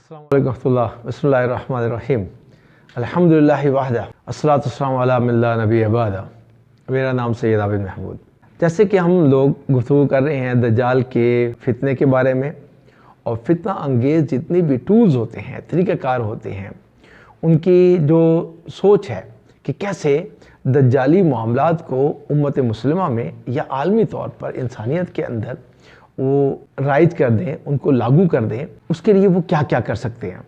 अस्सलामु अलैकुम वरहमतुल्लाह बिस्मिल्लाहिर्रहमानिर्रहीम अल्हम्दुलिल्लाहि वहदा अस्सलातु वस्सलामु अला मन ला नबी बअदा। मेरा नाम सैयद आबिद महमूद। जैसे कि हम लोग गुफ्तगू कर रहे हैं दज्जाल के फितने के बारे में, और फितना अंगेज़ जितनी भी टूल्स होते हैं, तरीक़ाकार होते हैं, उनकी जो सोच है कि कैसे दज्जाली मामलात को उम्मत मुस्लिमा में या आलमी तौर पर इंसानियत के अंदर वो राइज कर दें, उनको लागू कर दें, उसके लिए वो क्या क्या कर सकते हैं।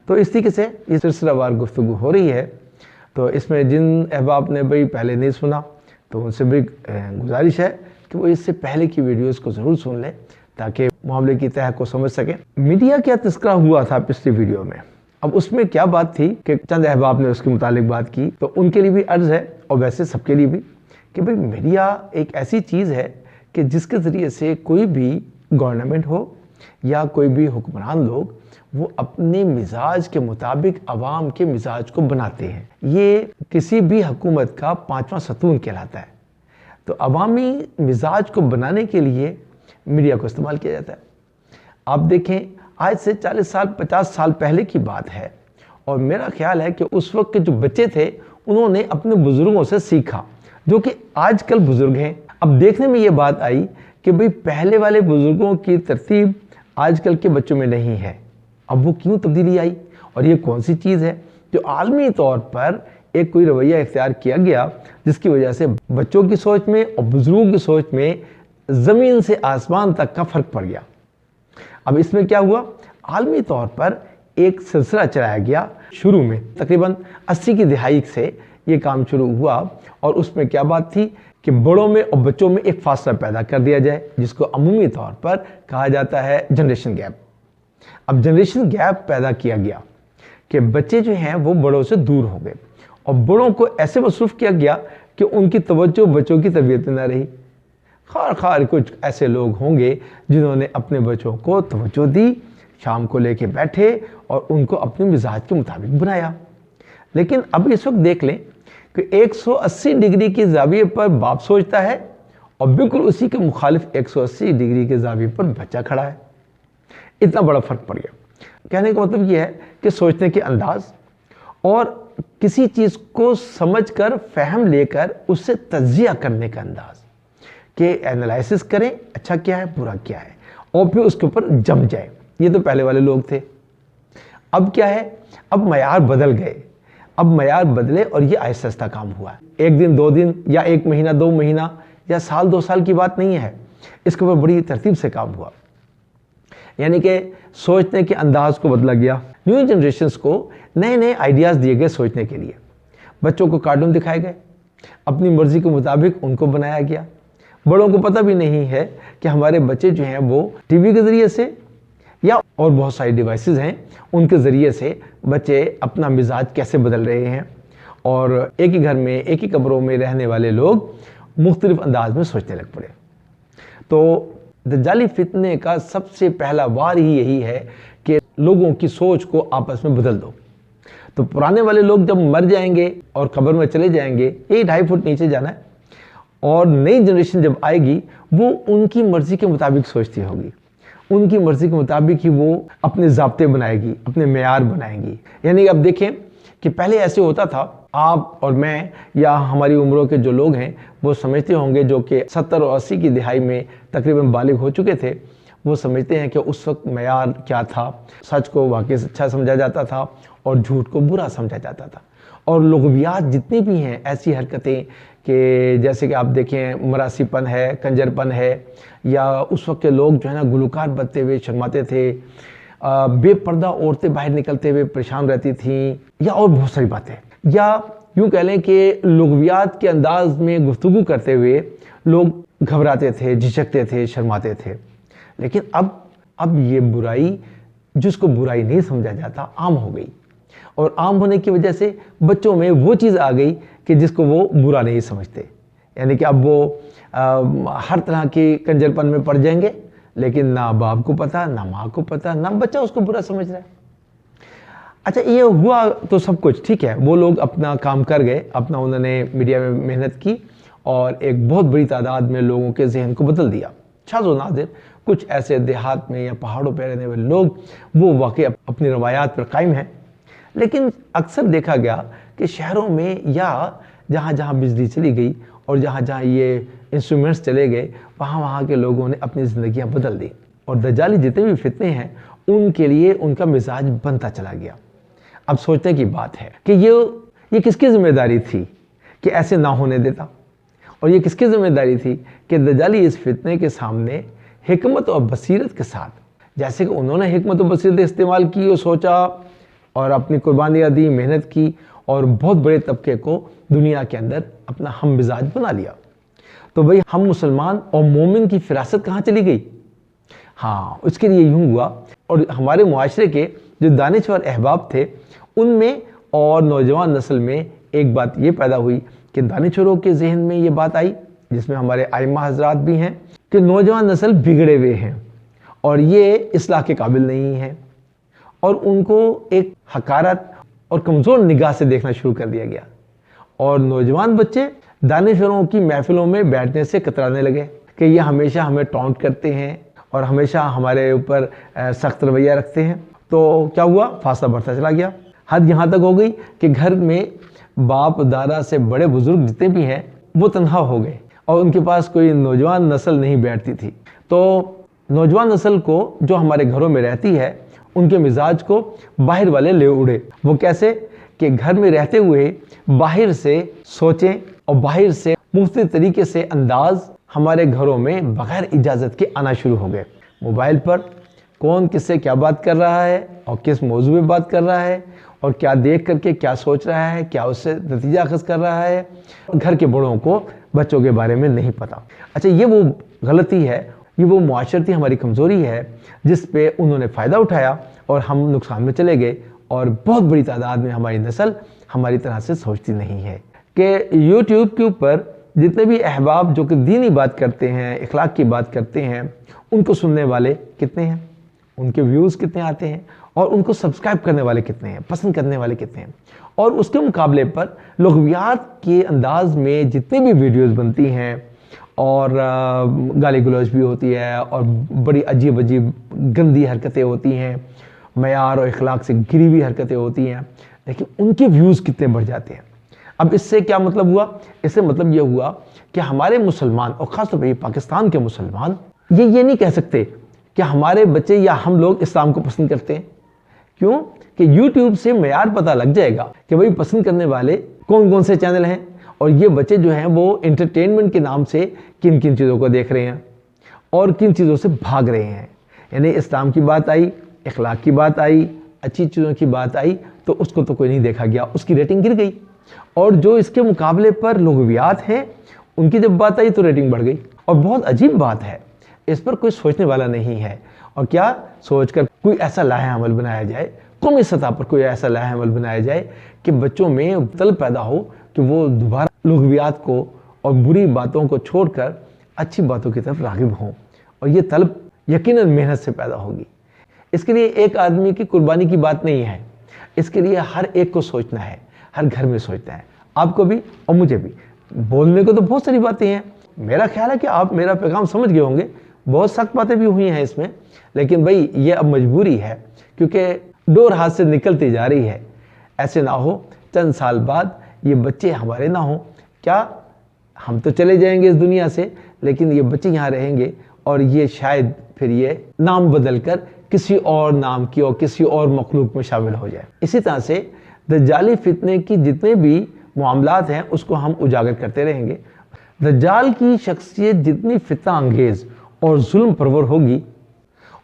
तो इस तरीके से ये सिलसिलावार गुफ्तगू हो रही है। तो इसमें जिन अहबाब ने भाई पहले नहीं सुना, तो उनसे भी गुजारिश है कि वो इससे पहले की वीडियोस को ज़रूर सुन लें ताकि मामले की तह को समझ सकें। मीडिया क्या तस्करा हुआ था पिछली वीडियो में, अब उसमें क्या बात थी कि चंद अहबाब ने उसके मुतालिक बात की, तो उनके लिए भी अर्ज़ है और वैसे सबके लिए भी कि भाई मीडिया एक ऐसी चीज़ है कि जिसके ज़रिए से कोई भी गवर्नमेंट हो या कोई भी हुक्मरान लोग वो अपने मिजाज के मुताबिक अवाम के मिजाज को बनाते हैं। ये किसी भी हुकूमत का पांचवा सतून कहलाता है। तो अवामी मिजाज को बनाने के लिए मीडिया को इस्तेमाल किया जाता है। आप देखें, आज से 40 साल 50 साल पहले की बात है, और मेरा ख्याल है कि उस वक्त के जो बच्चे थे उन्होंने अपने बुज़ुर्गों से सीखा, जो कि आजकल बुज़ुर्ग हैं। अब देखने में ये बात आई कि भाई पहले वाले बुज़ुर्गों की तरतीब आजकल के बच्चों में नहीं है। अब वो क्यों तब्दीली आई और ये कौन सी चीज़ है जो आलमी तौर पर एक कोई रवैया इख्तियार किया गया जिसकी वजह से बच्चों की सोच में और बुज़ुर्गों की सोच में ज़मीन से आसमान तक का फ़र्क पड़ गया। अब इसमें क्या हुआ, आलमी तौर पर एक सिलसिला चलाया गया। शुरू में तकरीबन 80 की दहाई से ये काम शुरू हुआ, और उसमें क्या बात थी कि बड़ों में और बच्चों में एक फासला पैदा कर दिया जाए, जिसको अमूमी तौर पर कहा जाता है जनरेशन गैप। अब जनरेशन गैप पैदा किया गया कि बच्चे जो हैं वो बड़ों से दूर हो गए, और बड़ों को ऐसे मसरूफ़ किया गया कि उनकी तवज्जो बच्चों की तबीयत में ना रही। खार कुछ ऐसे लोग होंगे जिन्होंने अपने बच्चों को तवज्जो दी, शाम को लेके बैठे और उनको अपने मिजाज के मुताबिक बनाया। लेकिन अब इस वक्त देख लें कि 180 डिग्री की ज़ाविये पर बाप सोचता है और बिल्कुल उसी के मुखालिफ 180 डिग्री के ज़ाविये पर बच्चा खड़ा है। इतना बड़ा फ़र्क पड़ गया। कहने का मतलब ये है कि सोचने के अंदाज और किसी चीज़ को समझकर फ़हम लेकर उससे तज्जिया करने का अंदाज, कि एनालिसिस करें अच्छा क्या है बुरा क्या है और फिर उसके ऊपर जम जाए। ये तो पहले वाले लोग थे। अब क्या है, अब मयार बदल गए। अब मयार बदले और ये आहिस्ता आहिस्ता काम हुआ। एक दिन 2 दिन या 1 महीना 2 महीना या साल 2 साल की बात नहीं है, इसके ऊपर बड़ी तरतीब से काम हुआ। यानी कि सोचने के अंदाज को बदला गया। न्यू जनरेशन्स को नए नए आइडियाज़ दिए गए सोचने के लिए। बच्चों को कार्टून दिखाए गए, अपनी मर्ज़ी के मुताबिक उनको बनाया गया। बड़ों को पता भी नहीं है कि हमारे बच्चे जो हैं वो टीवी के ज़रिए से या और बहुत सारी डिवाइसेस हैं उनके ज़रिए से बच्चे अपना मिजाज कैसे बदल रहे हैं, और एक ही घर में एक ही कमरों में रहने वाले लोग मुख्तलिफ अंदाज में सोचने लग पड़े। तो दज्जाली फितने का सबसे पहला वार ही यही है कि लोगों की सोच को आपस में बदल दो। तो पुराने वाले लोग जब मर जाएंगे और कब्र में चले जाएंगे, यही 2.5 फुट नीचे जाना है, और नई जनरेशन जब आएगी वो उनकी मर्ज़ी के मुताबिक सोचती होगी, उनकी मर्ज़ी के मुताबिक ही वो अपने ज़ाब्ते बनाएगी, अपने मेयार बनाएगी। यानी अब देखें कि पहले ऐसे होता था, आप और मैं या हमारी उम्रों के जो लोग हैं वो समझते होंगे, जो कि 70 और 80 की दहाई में तकरीबन बालिग हो चुके थे, वो समझते हैं कि उस वक्त मेयार क्या था। सच को वाकई अच्छा समझा जाता था और झूठ को बुरा समझा जाता था। और लुग़वियात जितनी भी हैं, ऐसी हरकतें कि जैसे कि आप देखें मरासीपन है, कंजरपन है, या उस वक्त के लोग जो है ना गुलकार बनते हुए शर्माते थे, बेपर्दा औरतें बाहर निकलते हुए परेशान रहती थीं, या और बहुत सारी बातें, या यूँ कह लें कि लुग़वियात के अंदाज में गुफ्तगू करते हुए लोग घबराते थे, झिझकते थे, शर्माते थे। लेकिन अब ये बुराई, जिसको बुराई नहीं समझा जाता, आम हो गई, और आम होने की वजह से बच्चों में वो चीज़ आ गई कि जिसको वो बुरा नहीं समझते। यानी कि अब वो हर तरह की कंजरपन में पड़ जाएंगे, लेकिन ना बाप को पता, ना माँ को पता, ना बच्चा उसको बुरा समझ रहा है। अच्छा, ये हुआ तो सब कुछ ठीक है, वो लोग अपना काम कर गए, अपना उन्होंने मीडिया में मेहनत की और एक बहुत बड़ी तादाद में लोगों के जहन को बदल दिया। शाज़ व नादिर کچھ ایسے دیہات میں یا پہاڑوں پہ رہنے والے لوگ وہ واقعی اپنی روایات پر قائم ہیں، لیکن اکثر دیکھا گیا کہ شہروں میں یا جہاں جہاں بجلی چلی گئی اور جہاں جہاں یہ انسٹرومنٹس چلے گئے وہاں کے لوگوں نے اپنی زندگیاں بدل دی، اور دجالی جتنے بھی فتنے ہیں ان کے لیے ان کا مزاج بنتا چلا گیا۔ اب سوچنے کی بات ہے کہ یہ کس کی ذمہ داری تھی کہ ایسے نہ ہونے دیتا، اور یہ کس کی ذمہ داری تھی کہ دجالی اس فتنے کے سامنے حکمت اور بصیرت کے ساتھ، جیسے کہ انہوں نے حکمت و بصیرت استعمال کی اور سوچا اور اپنی قربانیاں دی، محنت کی اور بہت بڑے طبقے کو دنیا کے اندر اپنا ہم مزاج بنا لیا، تو بھئی ہم مسلمان اور مومن کی فراست کہاں چلی گئی؟ ہاں، اس کے لیے یوں ہوا، اور ہمارے معاشرے کے جو دانشور احباب تھے ان میں اور نوجوان نسل میں ایک بات یہ پیدا ہوئی کہ دانشوروں کے ذہن میں یہ بات آئی، جس میں ہمارے ائمہ حضرات بھی ہیں، کہ نوجوان نسل بگڑے ہوئے ہیں اور یہ اصلاح کے قابل نہیں ہیں، اور ان کو ایک حقارت اور کمزور نگاہ سے دیکھنا شروع کر دیا گیا، اور نوجوان بچے دانشوروں کی محفلوں میں بیٹھنے سے کترانے لگے کہ یہ ہمیشہ ہمیں ٹاؤنٹ کرتے ہیں اور ہمیشہ ہمارے اوپر سخت رویہ رکھتے ہیں۔ تو کیا ہوا؟ فاصلہ بڑھتا چلا گیا، حد یہاں تک ہو گئی کہ گھر میں باپ دادا سے بڑے بزرگ جتنے بھی ہیں وہ تنہا ہو گئے اور ان کے پاس کوئی نوجوان نسل نہیں بیٹھتی تھی۔ تو نوجوان نسل کو جو ہمارے گھروں میں رہتی ہے ان کے مزاج کو باہر والے لے اڑے۔ وہ کیسے؟ کہ گھر میں رہتے ہوئے باہر سے سوچیں اور باہر سے مختلف طریقے سے انداز ہمارے گھروں میں بغیر اجازت کے آنا شروع ہو گئے۔ موبائل پر کون کس سے کیا بات کر رہا ہے اور کس موضوع پہ بات کر رہا ہے اور کیا دیکھ کر کے کیا سوچ رہا ہے، کیا اس سے نتیجہ اخذ کر رہا ہے، گھر کے بڑوں کو بچوں کے بارے میں نہیں پتا۔ اچھا، یہ وہ غلطی ہے، یہ وہ معاشرتی ہماری کمزوری ہے جس پہ انہوں نے فائدہ اٹھایا اور ہم نقصان میں چلے گئے، اور بہت بڑی تعداد میں ہماری نسل ہماری طرح سے سوچتی نہیں ہے۔ کہ یوٹیوب کے اوپر جتنے بھی احباب جو کہ دینی بات کرتے ہیں، اخلاق کی بات کرتے ہیں، ان کو سننے والے کتنے ہیں، ان کے ویوز کتنے آتے ہیں، اور ان کو سبسکرائب کرنے والے کتنے ہیں، پسند کرنے والے کتنے ہیں، اور اس کے مقابلے پر لغویات کے انداز میں جتنے بھی ویڈیوز بنتی ہیں اور گالی گلوچ بھی ہوتی ہے اور بڑی عجیب عجیب گندی حرکتیں ہوتی ہیں، معیار اور اخلاق سے گری ہوئی حرکتیں ہوتی ہیں، لیکن ان کے ویوز کتنے بڑھ جاتے ہیں۔ اب اس سے کیا مطلب ہوا؟ اس سے مطلب یہ ہوا کہ ہمارے مسلمان اور خاص طور پہ پاکستان کے مسلمان یہ نہیں کہہ سکتے کہ ہمارے بچے یا ہم لوگ اسلام کو پسند کرتے ہیں۔ کیوں؟ کہ یوٹیوب سے معیار پتہ لگ جائے گا کہ بھئی پسند کرنے والے کون کون سے چینل ہیں، اور یہ بچے جو ہیں وہ انٹرٹینمنٹ کے نام سے کن کن چیزوں کو دیکھ رہے ہیں اور کن چیزوں سے بھاگ رہے ہیں۔ یعنی اسلام کی بات آئی، اخلاق کی بات آئی، اچھی چیزوں کی بات آئی تو اس کو تو کوئی نہیں دیکھا گیا، اس کی ریٹنگ گر گئی، اور جو اس کے مقابلے پر لغویات ہیں ان کی جب بات آئی تو ریٹنگ بڑھ گئی۔ اور بہت عجیب بات ہے، اس پر کوئی سوچنے والا نہیں ہے، اور کیا سوچ کر کوئی ایسا لائحہ عمل بنایا جائے، قومی سطح پر کوئی ایسا لائحہ عمل بنایا جائے کہ بچوں میں طلب پیدا ہو کہ وہ دوبارہ لغویات کو اور بری باتوں کو چھوڑ کر اچھی باتوں کی طرف راغب ہوں، اور یہ طلب یقیناً محنت سے پیدا ہوگی۔ اس کے لیے ایک آدمی کی قربانی کی بات نہیں ہے، اس کے لیے ہر ایک کو سوچنا ہے، ہر گھر میں سوچنا ہے، آپ کو بھی اور مجھے بھی۔ بولنے کو تو بہت ساری باتیں ہیں، میرا خیال ہے کہ آپ میرا پیغام سمجھ گئے ہوں گے، بہت سخت باتیں بھی ہوئی ہیں اس میں، لیکن بھئی یہ اب مجبوری ہے کیونکہ ڈور ہاتھ سے نکلتی جا رہی ہے۔ ایسے نہ ہو چند سال بعد یہ بچے ہمارے نہ ہوں، کیا ہم تو چلے جائیں گے اس دنیا سے، لیکن یہ بچے یہاں رہیں گے اور یہ شاید پھر یہ نام بدل کر کسی اور نام کی اور کسی اور مخلوق میں شامل ہو جائے۔ اسی طرح سے دجالی فتنے کی جتنے بھی معاملات ہیں اس کو ہم اجاگر کرتے رہیں گے۔ دجال کی شخصیت جتنی فتنہ انگیز اور ظلم پرور ہوگی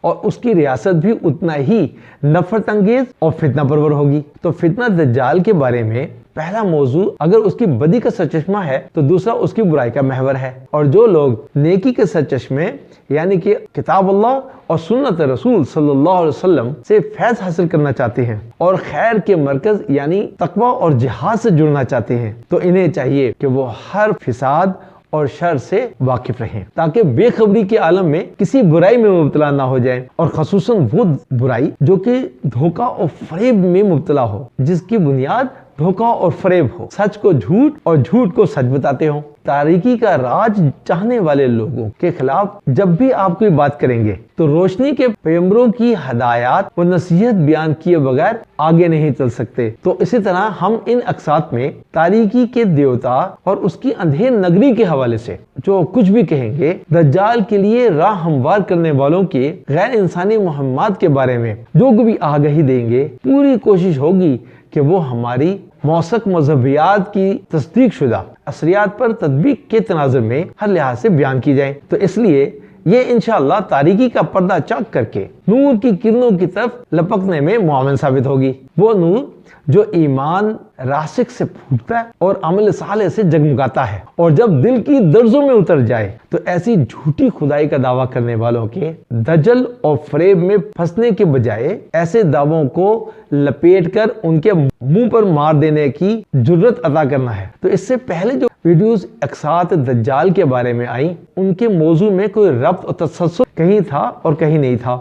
اور اس کی ریاست بھی اتنا ہی نفرت انگیز اور فتنہ پرور ہوگی۔ تو فتنہ دجال کے بارے میں پہلا موضوع اگر اس کی بدی کا سرچشمہ ہے تو دوسرا اس کی برائی کا محور ہے، اور جو لوگ نیکی کے سرچشمے یعنی کہ کتاب اللہ اور سنت رسول صلی اللہ علیہ وسلم سے فیض حاصل کرنا چاہتے ہیں اور خیر کے مرکز یعنی تقوی اور جہاد سے جڑنا چاہتے ہیں، تو انہیں چاہیے کہ وہ ہر فساد اور شر سے واقف رہیں تاکہ بے خبری کے عالم میں کسی برائی میں مبتلا نہ ہو جائیں، اور خصوصاً وہ برائی جو کہ دھوکہ اور فریب میں مبتلا ہو، جس کی بنیاد धोखा और फरेब हो, सच को झूठ और झूठ को सच बताते हो। तारीकी का राज चाहने वाले लोगों के खिलाफ जब भी आप कोई बात करेंगे तो रोशनी के पैगंबरों की हदायत व नसीहत बयान किए बगैर आगे नहीं चल सकते। तो इसी तरह हम इन अक्सात में तारीकी के देवता और उसकी अंधेर नगरी के हवाले से जो कुछ भी कहेंगे, दज्जाल के लिए राह हमवार करने वालों के गैर इंसानी मुहम्मद के बारे में जो भी आगाही देंगे, पूरी कोशिश होगी कि वो हमारी मौसक मजहबियात की तस्दीक शुदा असरियात पर तदबीक के तनाजुर में हर लिहाज से बयान की जाए। तो इसलिए ये इंशाअल्लाह तारीकी का पर्दा चाक करके नूर की किरणों की तरफ लपकने में मुआविन साबित होगी। वो नूर जो ईमान रासिक से फूटता है और अमल साले से जगमगाता है, और जब दिल की दर्जों में उतर जाए तो ऐसी झूठी खुदाई का दावा करने वालों के दजल और फरेब में फंसने के बजाय ऐसे दावों को लपेटकर उनके मुंह पर मार देने की जुर्रत अता करना है। तो इससे पहले जो वीडियोस अक्सात दज्जाल के बारे में आई, उनके मौजू में कोई रब्त और तसल्सल कहीं था और कहीं नहीं था।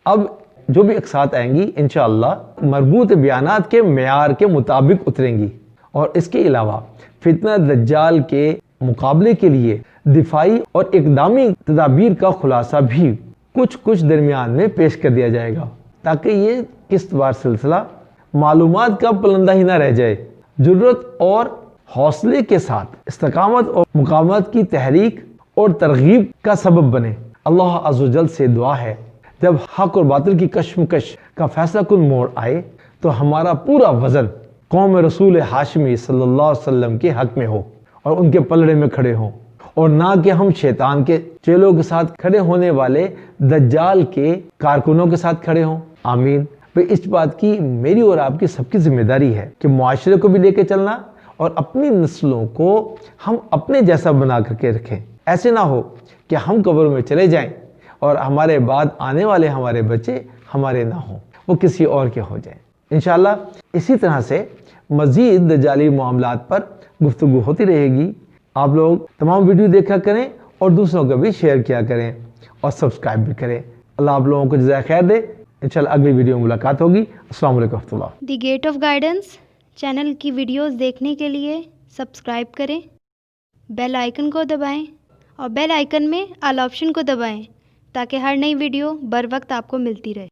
अब जो भी अक्सात आएंगी इंशाअल्लाह मरबूत बयानात के मेयार के मुताबिक उतरेंगी, और इसके अलावा फितना दज्जाल के मुकाबले के लिए दिफाई और इकदामी तदाबीर का खुलासा भी कुछ दरमियान में पेश कर दिया जाएगा, ताकि ये किस्तवार सिलसिला मालूमात का पलंदा ही ना रह जाए। जुर्रत और हौसले के साथ इस्तकामत और मुकावमत की तहरीक और तरगीब का सबब बने। अल्लाह अज़्ज़ व जल से दुआ है जब हक और बातिल की कशमकश का फैसला कुन मोड़ आए तो हमारा पूरा वजन कौम रसूल हाशमी सल्लल्लाहु अलैहि वसल्लम के हक में हो और उनके पलड़े में खड़े हों, और ना कि हम शैतान के चेलों के साथ खड़े होने वाले दज्जाल के कारकुनों के साथ खड़े हों। आमीन। भाई इस बात की मेरी और आपकी सबकी जिम्मेदारी है कि मुआशरे को भी लेके चलना और अपनी नस्लों को हम अपने जैसा बना करके रखें। ऐसे ना हो कि हम कब्र में चले जाएं और हमारे बाद आने वाले हमारे बच्चे हमारे ना हों, वो किसी और के हो जाएं। इंशाअल्लाह इसी तरह से मज़ीद दज्जाली मामलात पर गुफ्तगू होती रहेगी। आप लोग तमाम वीडियो देखा करें और दूसरों को भी शेयर किया करें और सब्सक्राइब भी करें। अल्लाह आप लोगों को जज़ाए खैर दे। इंशाअल्लाह अगली वीडियो में मुलाकात होगी। अस्सलाम वालेकुम रहमतुल्लाह। The gate of guidance channel की वीडियोस देखने के लिए सब्सक्राइब करें, बेल आइकन को दबाएं और बेल आइकन में ऑल ऑप्शन को दबाएं ताकि हर नई वीडियो बर वक्त आपको मिलती रहे।